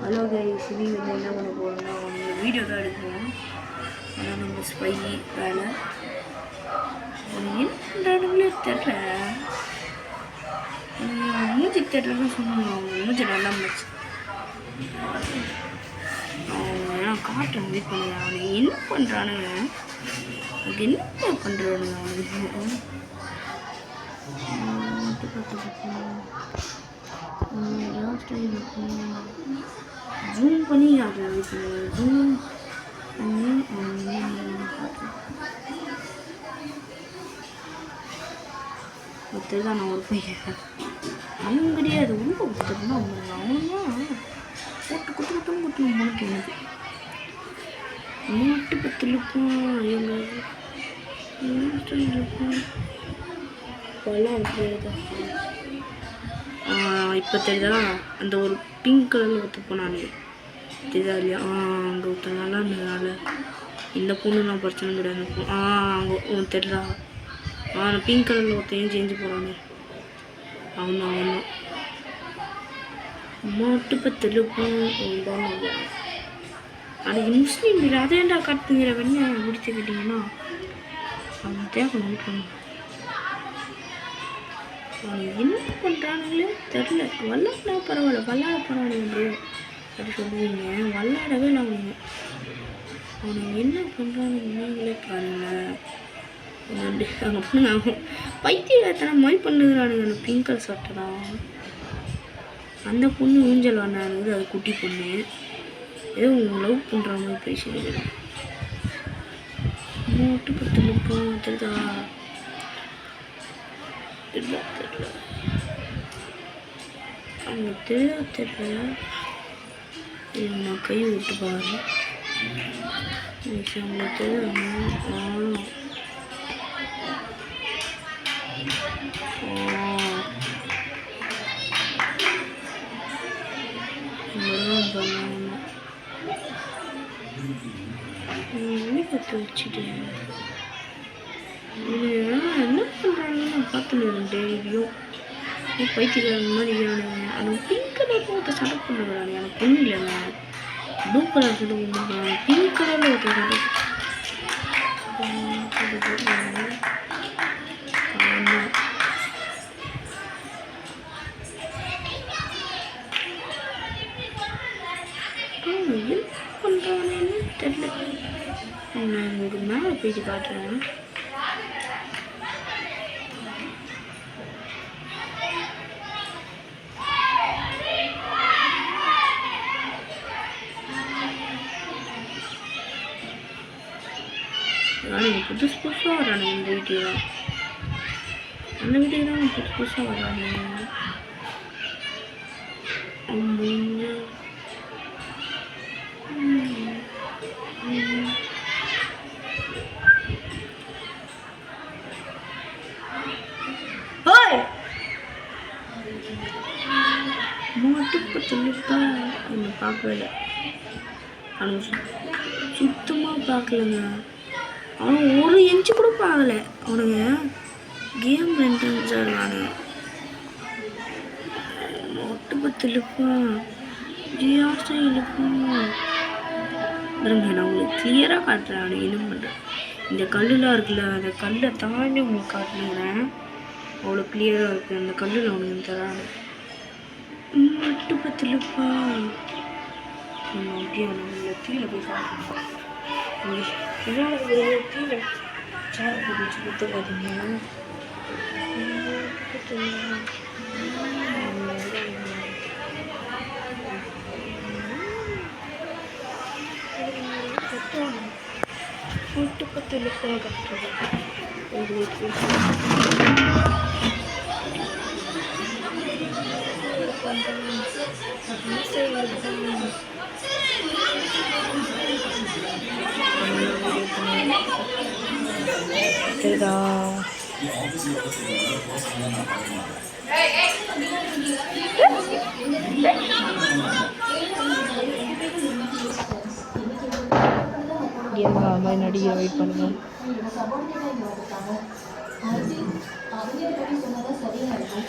Hello guys, இனி வந்து என்ன பண்ண போகிறோம்னா வீடியோ தான் எடுக்கிறோம். ஆனால் நம்ம ஸ்பை வேலை என்ன பண்ணுறானுங்களே தெரியல. மூச்சு தெரியலன்னு சொன்னோம். மூச்சு நல்லா இருந்துச்சு. நான் காட்டுறேன் வெயிட் பண்ணுங்க. அவனுக்கு என்ன பண்ணுறானுங்க, அதுக்கு என்ன பண்ணுறானுங்க அவனுக்கு ஜூம் பண்ணி அது ஜூம் ஒருத்தர் நான் ஒரு பையன் அவன் கிடையாது. உள்ள ஒருத்தர் தான் அவன் போட்டு குத்து முளைக்கு எனக்கு மூட்டு பத்தில் இருக்கும். இருக்கும் பழம் இப்போ தெரியுதா? அந்த ஒரு பிங்க் கலரில் ஒருத்த போனானே தெரியுதா இல்லையா? அங்கே ஒருத்த நல்லா இருந்ததுனால இந்த பொண்ணுலாம் பிரச்சனை கிடையாது. அந்த பொண்ணு அங்கே தெரியுதா? அந்த பிங்க் கலரில் ஒருத்தையும் சேஞ்சு போகிறானே அவன் மாட்டு பத்திருக்கும். அன்றைக்கி முஸ்லீம் வீடு அதேண்டா காட்டுங்கிற வெண்ணை முடிச்சு கேட்டிங்கன்னா அவன் தேவை நோக்கணும். அவன் என்ன பண்ணுறானுங்களே தெரில. விளாட்னா பரவாயில்ல, விளாட பரவாயில்ல அப்படி சொல்லுவீங்க. விளாடவே நான் அவனுக்கு என்ன பண்ணுறானுங்க நீங்களே பாருங்களேன். அங்கே பொண்ணு அவன் பைத்தியத்தனை மாதிரி பண்ணுகிறானுங்க. அந்த பிங்க் கலர் சட்டை தான் அந்த பொண்ணு ஊஞ்சல் வந்தானுங்க. அது குட்டி பொண்ணு ஏதோ லவ் பண்ணுற மாதிரி பேசிடுது. மூட்டு பத்து நிற்போம் தெரியுதா? தெரியல அவங்க தெரியல. நான் கை விட்டு பாரு அவங்க தெரியல. கற்று வச்சுட்டு என்ன பண்ணுறாங்கன்னு நான் பார்த்துன்னு டெய்லியும் பைத்தியக்காரங்க மாதிரி இருக்கானுங்க. அந்த பிங்க் கலர் ஒருத்தர் சட்டை பண்ணுறாங்க. எனக்கு பொண்ணு இல்லைங்க, ப்ளூ கலர் சட்டை பண்ணுறாங்க. பிங்க் கலரில் ஒருத்தர் சட்டை என்ன பண்ணுறாங்கன்னு தெரியல. நான் உங்களுக்கு மேலே போயிட்டு காட்டுறேன். புதுசாக வரானுங்க இந்த வீடியோ தான். அந்த வீடியோ தான் புதுசாக வரானுங்க. மாட்டுக்கு சொல்லிட்டா என்னை பார்க்கவே இல்லை. அவனுக்கு சுத்தமாக பார்க்கலங்க. அவன் ஒரு இன்ச்சு கூட பார்க்கல. அவனுங்க கேம் மெயின்டென்ஸாக இருக்கானுங்க. மொட்டு பத்து இழுப்பான் ஜியாசை இழுப்பான். நான் உங்களுக்கு கிளியராக காட்டுறேன். அவனுக்கு என்ன பண்ணுறேன். இந்த கல்லுலாம் இருக்குல்ல, அந்த கல்லை தாண்டி உங்களுக்கு காட்டுனுங்கிறேன். அவ்வளோ கிளியராக இருக்குது. அந்த கல்லில் அவனுக்கு தரான் மட்டு பத்து இழுப்பான். அப்படியே அவனுங்களை கீழே போய் காட்டுறேன். கீழே சேர் போட்டு வச்சு கொடுத்துக்காதீங்க. கூட்டு பத்து லுக்காக கட்டுறது தெரியுதா? அது மாதிரி நடிகை வெயிட் பண்ணுங்க. அவங்க எப்படி சொன்னதா சரியா இருக்கும்.